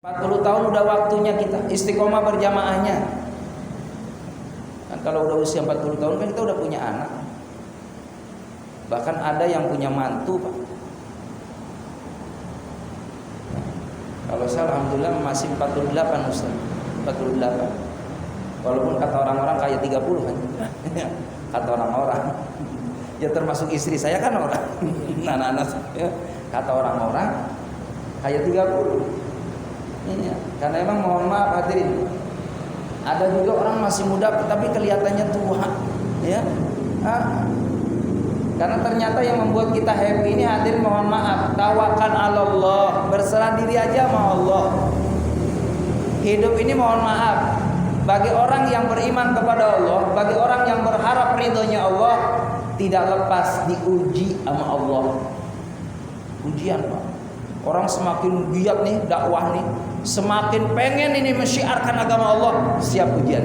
40 tahun udah waktunya kita istiqomah berjamaahnya. Kan kalau udah usia 40 tahun kan kita udah punya anak. Bahkan ada yang punya mantu, Pak. Kalau saya alhamdulillah masih 48 Ustaz. 48. Walaupun kata orang-orang kayak 30 kan. Kata orang-orang. Ya termasuk istri saya kan orang. Anak-anak saya. Kata orang-orang kayak 30. Iya, karena emang mohon maaf hadirin, ada juga orang masih muda tapi kelihatannya tua, ya. Karena ternyata yang membuat kita happy ini hadirin mohon maaf, tawakal Allah, berserah diri aja sama Allah. Hidup ini mohon maaf, bagi orang yang beriman kepada Allah, bagi orang yang berharap ridhonya Allah, tidak lepas diuji sama Allah. Ujian, Pak. Orang semakin giat nih dakwah nih, semakin pengen ini mensyiarkan agama Allah, siap ujian.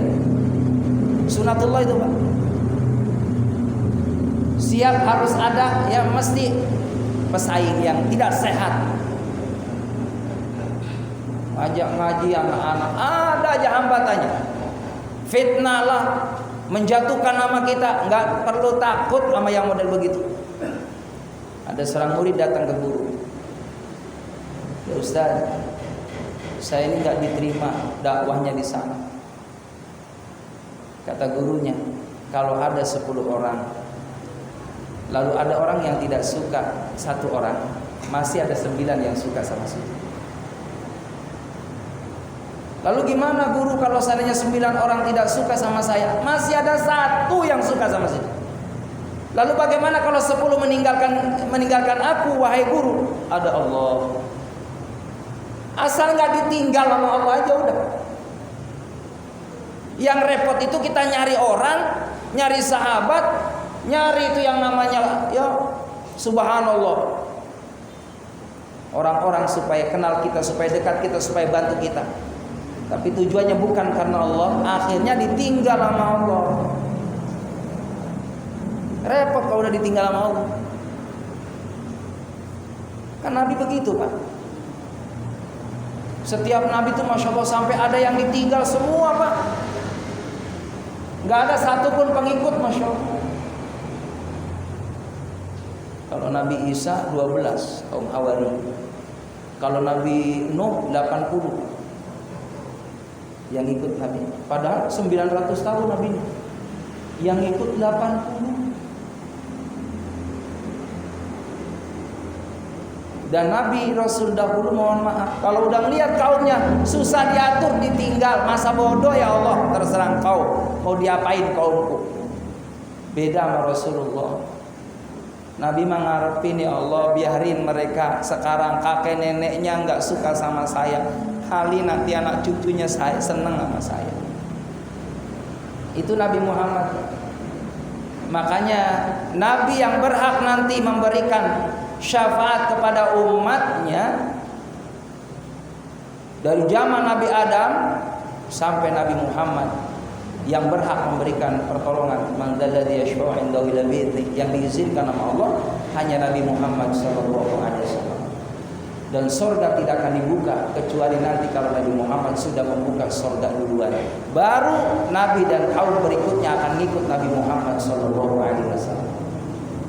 Sunatullah itu, Pak. Siap harus ada, ya mesti pesaing yang tidak sehat. Ajak ngaji anak-anak, ada aja hambatannya. Fitnah lah, menjatuhkan nama kita, nggak perlu takut sama yang model begitu. Ada seorang murid datang ke guru. Ya Ustaz, saya ini nggak diterima dakwahnya di sana. Kata gurunya, kalau ada 10 orang, lalu ada orang yang tidak suka 1 orang, masih ada 9 yang suka sama situ. Lalu gimana guru kalau seandainya 9 orang tidak suka sama saya, masih ada 1 yang suka sama situ. Lalu bagaimana kalau 10 meninggalkan aku, wahai guru? Ada Allah. Asal nggak ditinggal sama Allah aja udah. Yang repot itu kita nyari orang, nyari sahabat, nyari itu yang namanya ya subhanallah. Orang-orang supaya kenal kita, supaya dekat kita, supaya bantu kita. Tapi tujuannya bukan karena Allah, akhirnya ditinggal sama Allah. Repot kalau udah ditinggal sama Allah. Kan Nabi begitu, Pak. Setiap Nabi itu Masya Allah sampai ada yang ditinggal semua, Pak. Gak ada satupun pengikut, Masya Allah. Kalau Nabi Isa 12 kaum Hawari. Kalau Nabi Nuh 80 yang ikut Nabi. Padahal 900 tahun Nabi Nuh, yang ikut 80. Dan Nabi Rasul dahulu mohon maaf, kalau udah melihat kaumnya susah diatur, ditinggal, masa bodoh ya Allah, terserah kau mau diapain kaumku. Beda sama Rasulullah. Nabi mengharapin ya Allah, biarin mereka sekarang kakek neneknya nggak suka sama saya, kali nanti anak cucunya saya seneng sama saya. Itu Nabi Muhammad. Makanya Nabi yang berhak nanti memberikan syafaat kepada umatnya dari zaman Nabi Adam sampai Nabi Muhammad, yang berhak memberikan pertolongan mandalladzi yashfa'u 'indahu illa bi'idznih, yang diizinkan sama Allah hanya Nabi Muhammad sallallahu alaihi wasallam. Dan surga tidak akan dibuka kecuali nanti kalau Nabi Muhammad sudah membuka surga duluan, baru Nabi dan kaum berikutnya akan ngikut Nabi Muhammad sallallahu alaihi wasallam.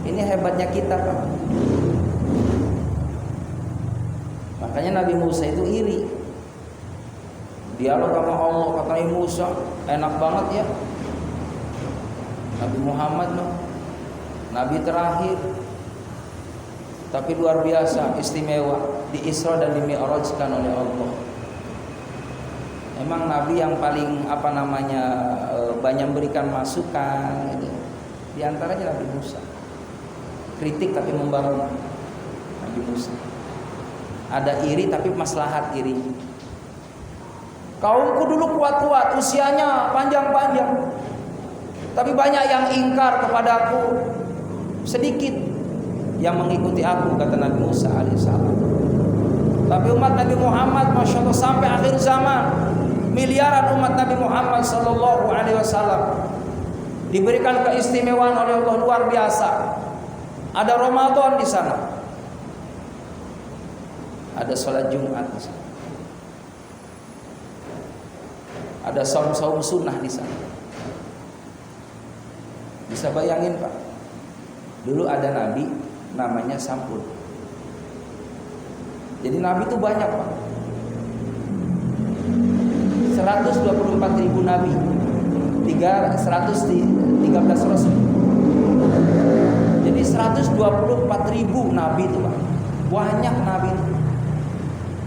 Ini hebatnya kita, Pak. Makanya Nabi Musa itu iri. Dialog sama Allah, kata Nabi Musa, enak banget ya. Nabi Muhammad loh, Nabi terakhir, tapi luar biasa istimewa, di Isra dan di Mi'rajkan oleh Allah. Emang Nabi yang paling banyak memberikan masukan gitu. Di antaranya Nabi Musa. Kritik tapi membangun. Nabi Musa. Ada iri tapi maslahat iri. Kaumku dulu kuat-kuat, usianya panjang-panjang, tapi banyak yang ingkar kepadaku, sedikit yang mengikuti aku, kata Nabi Musa alaihissalam. Tapi umat Nabi Muhammad Masya Allah sampai akhir zaman, miliaran umat Nabi Muhammad sallallahu alaihi wasallam diberikan keistimewaan oleh Allah luar biasa. Ada Ramadan di sana, ada sholat Jumat di sana. Ada saum-saum sunnah di sana. Bisa bayangin Pak, dulu ada nabi namanya Sampul. Jadi nabi itu banyak Pak, 124.000 nabi, 113 rasul. Jadi 124.000 nabi itu Pak, banyak nabi itu.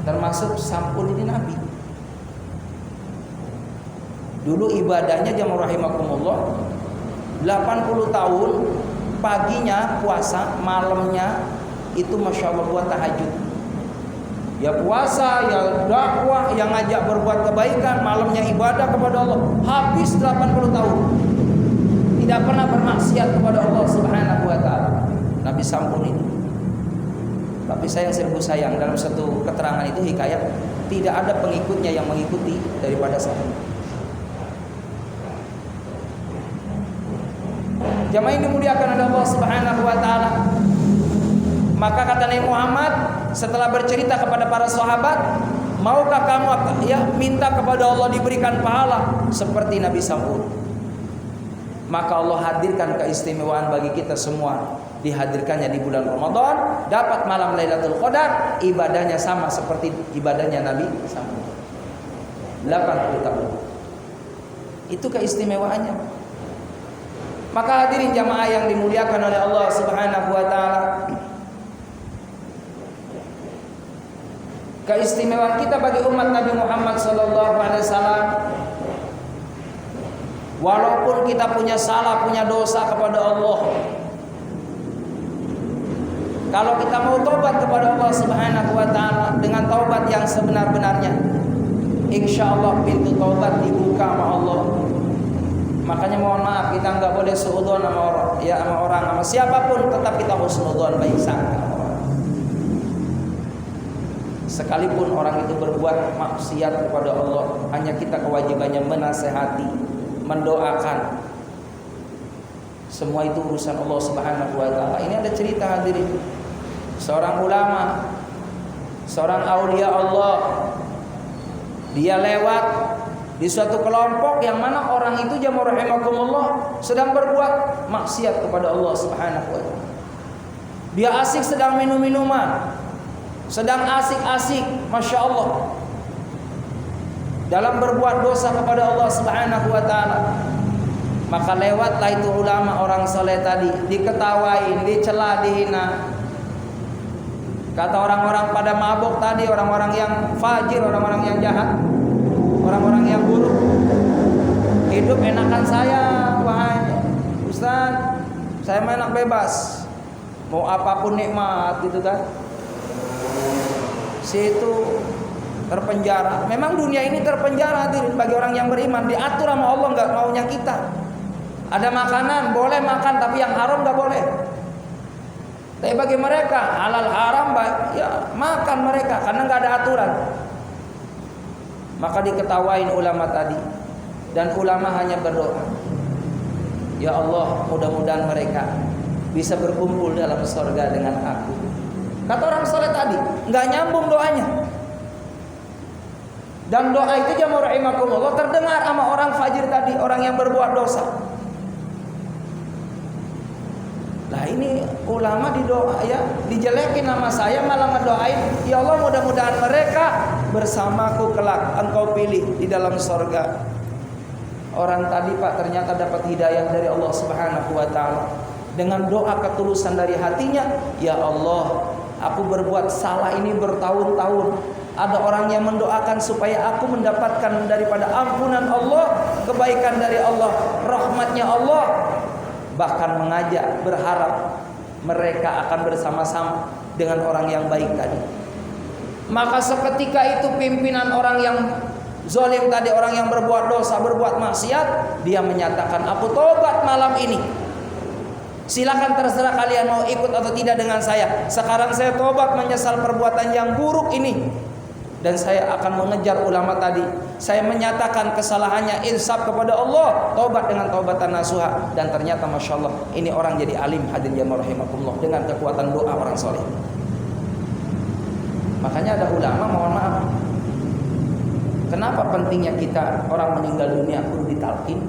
Termasuk Sampul ini nabi. Dulu ibadahnya jamaah rahimakumullah 80 tahun, paginya puasa, malamnya itu Masya Allah buat tahajud. Ya puasa, ya dakwah, yang ngajak berbuat kebaikan, malamnya ibadah kepada Allah. Habis 80 tahun tidak pernah bermaksiat kepada Allah Subhanahu wa taala. Nabi Sampul ini. Tapi sayang seribu sayang, dalam satu keterangan itu hikayat, tidak ada pengikutnya yang mengikuti daripada Sampul. Jamaah yang dimuliakan oleh Allah Subhanahu wa taala. Maka kata Nabi Muhammad setelah bercerita kepada para sahabat, maukah kamu minta kepada Allah diberikan pahala seperti Nabi Sampul? Maka Allah hadirkan keistimewaan bagi kita semua. Dihadirkannya di bulan Ramadan, dapat malam Lailatul Qadar, ibadahnya sama seperti ibadahnya Nabi Sampul. 80 tahun. Itu keistimewaannya. Maka hadirin jamaah yang dimuliakan oleh Allah Subhanahu wa taala, keistimewaan kita bagi umat Nabi Muhammad sallallahu alaihi wasallam, walaupun kita punya salah, punya dosa kepada Allah, kalau kita mau taubat kepada Allah Subhanahu wa taala dengan taubat yang sebenar-benarnya, insyaallah pintu taubat dibuka sama Allah. Makanya mohon maaf, kita nggak boleh suudzon sama orang, sama siapapun, tetap kita husnudzon, baik sangka. Sekalipun orang itu berbuat maksiat kepada Allah, hanya kita kewajibannya menasehati, mendoakan. Semua itu urusan Allah Subhanahu wa taala. Ini ada cerita hadirin. Seorang ulama, seorang aulia Allah, dia lewat di suatu kelompok yang mana orang itu jamaah rahimakumullah sedang berbuat maksiat kepada Allah Subhanahu wa taala. Dia asik sedang minum-minuman, sedang asik-asik, Masya Allah, dalam berbuat dosa kepada Allah Subhanahu wa taala. Maka lewatlah itu ulama orang soleh tadi, diketawain, dicela, dihina. Kata orang-orang pada mabuk tadi, orang-orang yang fajir, orang-orang yang jahat, orang-orang yang buruk, hidup enakan saya, wahai Ustaz, saya enak bebas, mau apapun nikmat gitu kan. Situ terpenjara. Memang dunia ini terpenjara hadirin bagi orang yang beriman, diatur sama Allah, nggak maunya kita. Ada makanan boleh makan, tapi yang haram nggak boleh. Tapi bagi mereka halal haram ya makan mereka karena nggak ada aturan. Maka diketawain ulama tadi, dan ulama hanya berdoa, ya Allah, mudah-mudahan mereka bisa berkumpul dalam surga dengan aku. Kata orang soleh tadi, nggak nyambung doanya. Dan doa itu jamaah rahimakumullah terdengar sama orang fajir tadi, orang yang berbuat dosa. Lah ini ulama didoa ya, dijelekin nama saya, malah ngedoain, ya Allah mudah-mudahan mereka bersamaku kelak engkau pilih di dalam surga. Orang tadi Pak ternyata dapat hidayah dari Allah Subhanahu wa taala dengan doa ketulusan dari hatinya, ya Allah, aku berbuat salah ini bertahun-tahun. Ada orang yang mendoakan supaya aku mendapatkan daripada ampunan Allah, kebaikan dari Allah, rahmatnya Allah. Bahkan mengajak, berharap mereka akan bersama-sama dengan orang yang baik tadi. Maka seketika itu pimpinan orang yang zalim tadi, orang yang berbuat dosa, berbuat maksiat, dia menyatakan, aku tobat malam ini. Silakan terserah kalian mau ikut atau tidak dengan saya. Sekarang saya tobat menyesal perbuatan yang buruk ini. Dan saya akan mengejar ulama tadi. Saya menyatakan kesalahannya, insaf kepada Allah, taubat dengan taubatan nasuha. Dan ternyata Masya Allah, ini orang jadi alim, hadirin jamaah rahimakumullah, dengan kekuatan doa orang soleh. Makanya ada ulama, mohon maaf, Kenapa pentingnya kita orang meninggal dunia kudu ditalkin?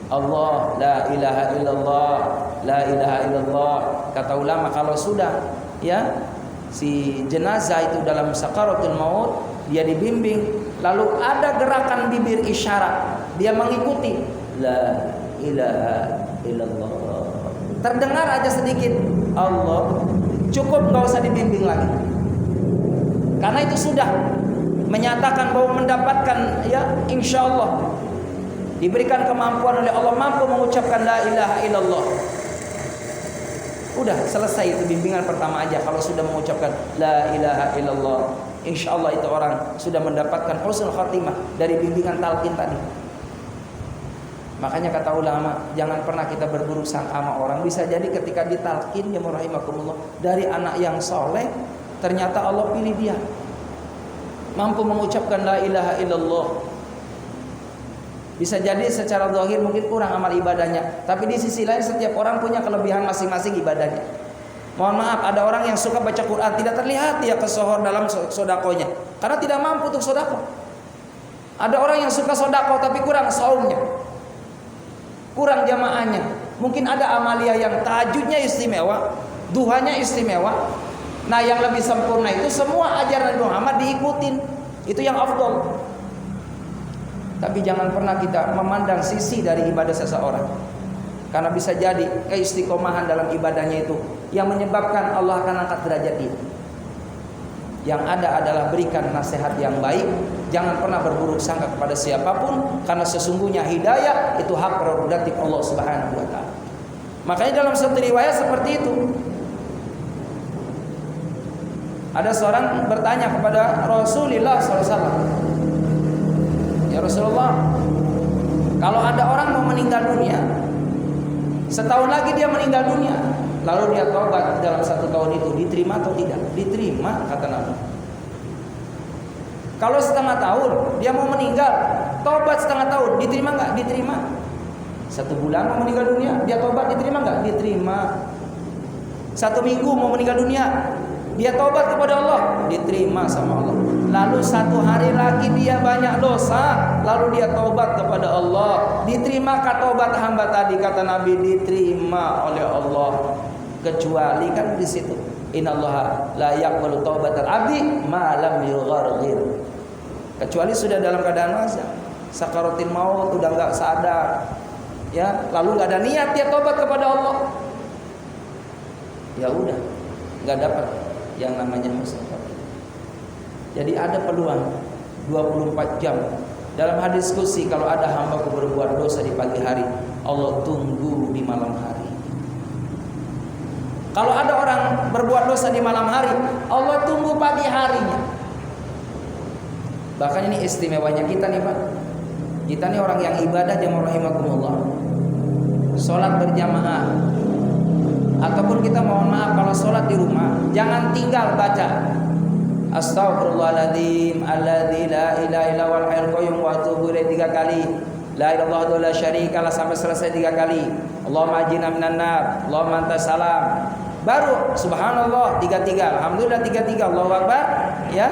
Allah, la ilaha illallah, la ilaha illallah. Kata ulama kalau sudah ya si jenazah itu dalam sakaratul maut, dia dibimbing, lalu ada gerakan bibir isyarat, dia mengikuti la ilaha illallah. Terdengar aja sedikit Allah, cukup, nggak usah dibimbing lagi. Karena itu sudah menyatakan bahwa mendapatkan ya insya Allah diberikan kemampuan oleh Allah, mampu mengucapkan la ilaha illallah. Udah selesai itu bimbingan pertama aja. Kalau sudah mengucapkan la ilaha illallah, insya Allah itu orang sudah mendapatkan husnul khatimah dari bimbingan talqin tadi. Makanya kata ulama, jangan pernah kita berburuk sangka sama orang. Bisa jadi ketika ditalqin ya rahimakumullah dari anak yang soleh, ternyata Allah pilih dia mampu mengucapkan la ilaha illallah. Bisa jadi secara zahir mungkin kurang amal ibadahnya, tapi di sisi lain setiap orang punya kelebihan masing-masing ibadahnya. Mohon maaf, ada orang yang suka baca Quran, tidak terlihat dia kesohor dalam sodakonya karena tidak mampu untuk sodako. Ada orang yang suka sodako tapi kurang saumnya, kurang jamaahnya. Mungkin ada amalia yang tahajudnya istimewa, duhanya istimewa. Nah yang lebih sempurna itu semua ajaran Nabi Muhammad diikutin, itu yang afdol. Tapi jangan pernah kita memandang sisi dari ibadah seseorang, karena bisa jadi keistiqomahan dalam ibadahnya itu yang menyebabkan Allah akan angkat derajat dia. Yang ada adalah berikan nasihat yang baik. Jangan pernah berburuk sangka kepada siapapun, karena sesungguhnya hidayah itu hak prerogatif Allah Subhanahu wa taala. Makanya dalam satu riwayat seperti itu, ada seorang bertanya kepada Rasulullah SAW, ya Rasulullah, kalau ada orang mau meninggal dunia, setahun lagi dia meninggal dunia, lalu dia taubat dalam 1 tahun itu, diterima atau tidak? Diterima, kata Nabi. Kalau setengah tahun dia mau meninggal, taubat setengah tahun, diterima nggak? Diterima. 1 bulan mau meninggal dunia, dia taubat, diterima nggak? Diterima. 1 minggu mau meninggal dunia, dia taubat kepada Allah, diterima sama Allah. Lalu 1 hari lagi dia banyak dosa, lalu dia taubat kepada Allah, diterima taubat hamba tadi? Kata Nabi, diterima oleh Allah. Kecuali kan di situ, innallaha la yaqbalu taubatal abdi ma lam yugharghir. Kecuali sudah dalam keadaan sakaratul maut, udah enggak sadar, ya, lalu enggak ada niat dia taubat kepada Allah, ya udah enggak dapat yang namanya husnul khatimah. Jadi ada peluang 24 jam. Dalam hadis qudsi, kalau ada hambaku berbuat dosa di pagi hari, Allah tunggu di malam hari. Kalau ada orang berbuat dosa di malam hari, Allah tunggu pagi harinya. Bahkan ini istimewanya kita nih Pak. Kita nih orang yang ibadah, jamaah rahimakumullah, sholat berjamaah, ataupun kita mohon maaf kalau sholat di rumah, jangan tinggal baca Astaghfirullahaladzim alladzi la ilaha illa huwal hayyul qayyum wa atubu ilaih 3 kali. La ilaha illallah la syarikalah sampai selesai 3 kali. Allahumma ajirna minan nar, Allahumma antas salam. Baru subhanallah 33, alhamdulillah 33, Allahu akbar ya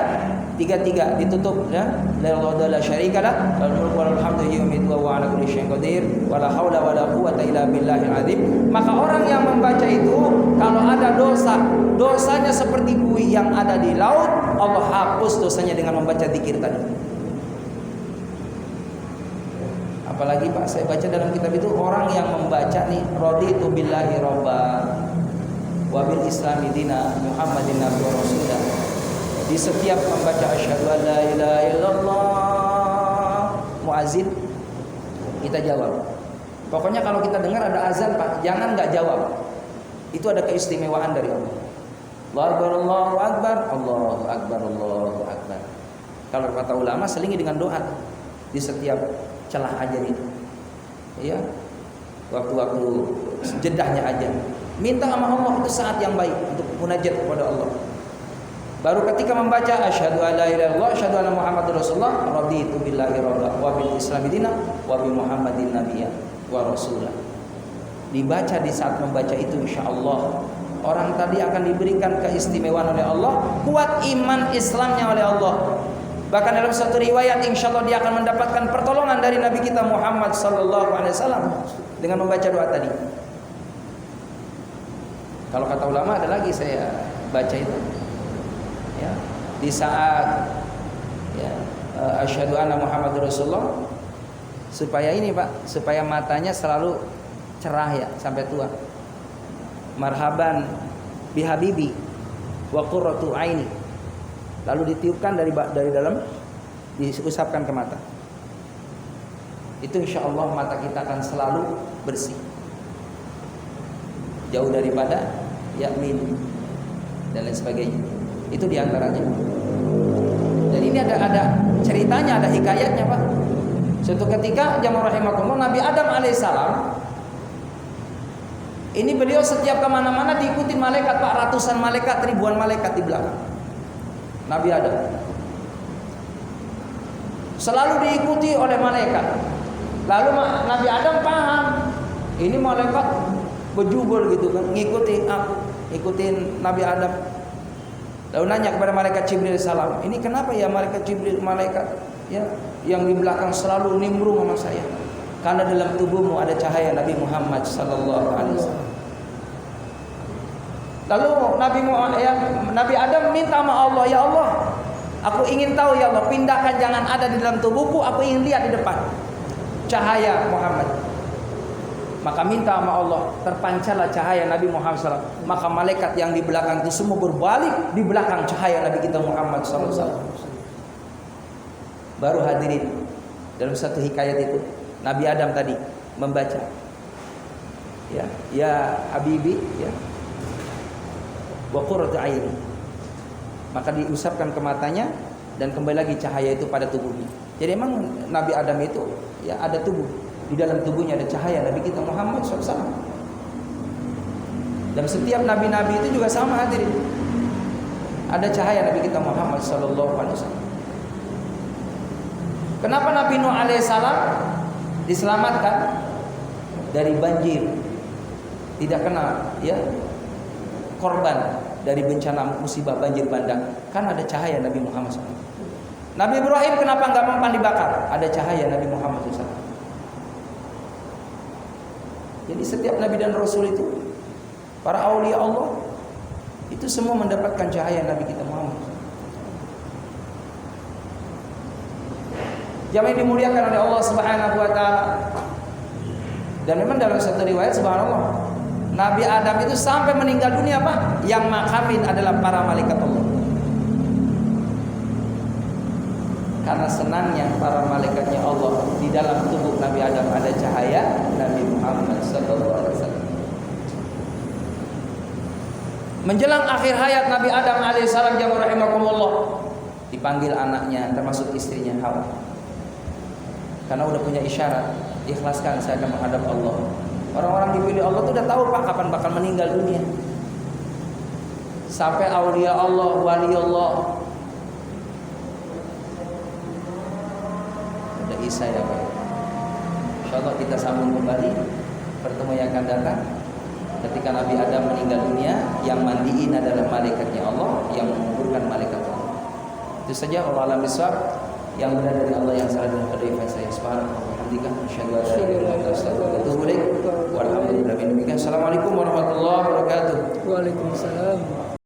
33, ditutup ya. La ilaha illallah la syarikalah, lahul mulku wa lahul hamdu yumiitu wa huwa ala kulli syai'in qadir, wa la haula wa la quwwata illa billahil azim. Maka orang yang membaca itu, kalau ada dosa, dosanya seperti buih yang ada di laut, Allah hapus dosanya dengan membaca zikir tadi. Apalagi Pak, saya baca dalam kitab itu orang yang membaca nih, raditu billahi robba wa bil islami dina Muhammadin nabi wa rasulah. Di setiap membaca asyhadu an la ilaha illallah, muazin kita jawab. Pokoknya kalau kita dengar ada azan Pak, jangan nggak jawab. Itu ada keistimewaan dari Allah. Allahu akbar, Allahu akbar, Allahu akbar, Allahu akbar. Kalau kata ulama selingi dengan doa di setiap celah ajan itu. Ya. Waktu-waktu jedahnya ajan. Minta sama Allah itu saat yang baik untuk munajat kepada Allah. Baru ketika membaca asyhadu an la ilaha illallah, asyhadu anna Muhammadar Rasulullah, raditu billahi rabba wa bil islami dina wa bi Muhammadin nabiyya wa rasulah. Dibaca di saat membaca itu insyaallah Orang tadi akan diberikan keistimewaan oleh Allah, kuat iman Islamnya oleh Allah. Bahkan dalam satu riwayat, insya Allah dia akan mendapatkan pertolongan dari Nabi kita Muhammad sallallahu alaihi wasallam dengan membaca doa tadi. Kalau kata ulama ada lagi, saya baca itu. Ya, di saat ya, asyhadu anna Muhammadur Rasulullah, supaya ini Pak, supaya matanya selalu cerah ya sampai tua. Marhaban bihabibi wa qurratu aini. Lalu ditiupkan dari dalam, diusapkan ke mata. Itu insya Allah mata kita akan selalu bersih, jauh daripada yakmin dan lain sebagainya. Itu diantaranya. Dan ini ada ceritanya, ada hikayatnya Pak. Suatu ketika jamaah rahimakumullah, Nabi Adam alaihissalam ini, beliau setiap kemana-mana diikuti malaikat Pak, ratusan malaikat, ribuan malaikat di belakang Nabi Adam. Selalu diikuti oleh malaikat. Lalu Nabi Adam paham, ini malaikat bejubel gitu kan, ngikutin aku, ikutin Nabi Adam. Lalu nanya kepada malaikat Jibril salam, ini kenapa ya malaikat Jibril, malaikat ya yang di belakang selalu nimbrung sama saya? Karena dalam tubuhmu ada cahaya Nabi Muhammad sallallahu alaihi wasallam. Lalu Nabi Adam minta sama Allah, ya Allah, aku ingin tahu ya Allah, pindahkan jangan ada di dalam tubuhku, aku ingin lihat di depan cahaya Muhammad. Maka minta sama Allah, terpancarlah cahaya Nabi Muhammad SAW. Maka malaikat yang di belakang itu semua berbalik di belakang cahaya Nabi kita Muhammad SAW. Baru hadirin, dalam satu hikayat itu Nabi Adam tadi membaca, ya Habibi, ya wa qurratu aini. Maka diusapkan ke matanya dan kembali lagi cahaya itu pada tubuhnya. Jadi memang Nabi Adam itu ya ada tubuh, di dalam tubuhnya ada cahaya Nabi kita Muhammad SAW. Dan setiap nabi-nabi itu juga sama hadirin, ada cahaya Nabi kita Muhammad SAW. Kenapa Nabi Nuh alaihissalam diselamatkan dari banjir, tidak kena ya korban dari bencana musibah banjir bandang? Kan ada cahaya Nabi Muhammad SAW. Nabi Ibrahim kenapa nggak mempan dibakar? Ada cahaya Nabi Muhammad SAW. Jadi setiap Nabi dan Rasul itu, para aulia Allah itu semua mendapatkan cahaya Nabi kita Muhammad. Jamaah yang dimuliakan oleh Allah Subhanahu wa taala. Dan memang dalam satu riwayat, subhanallah, Nabi Adam itu sampai meninggal dunia Pak, yang makamin adalah para malaikat Allah. Karena senangnya para malaikatnya Allah, di dalam tubuh Nabi Adam ada cahaya Nabi Muhammad SAW. Menjelang akhir hayat Nabi Adam alaihissalam, jamaah rahimakumullah, dipanggil anaknya termasuk istrinya Hawa. Karena udah punya isyarat, ikhlaskan saya akan menghadap Allah. Orang-orang dipilih Allah tuh udah tahu Pak kapan bakal meninggal dunia. Sampai aulia Allah, wali Allah. Udah Isa ya Pak. Insyaallah kita sambung kembali pertemuan yang akan datang. Ketika Nabi Adam meninggal dunia, yang mandiin adalah malaikatnya Allah, yang menguburkan malaikat Allah. Itu saja, Allah alam bisawab. Yang benar dari Allah, yang salah dan kedai saya. Subhanallah walhamdulillah, asyhadu an la ilaha illallah, astaghfiruka wa atubu ilaik. Walhamdulillah. Assalamualaikum warahmatullahi wabarakatuh. Waalaikumsalam.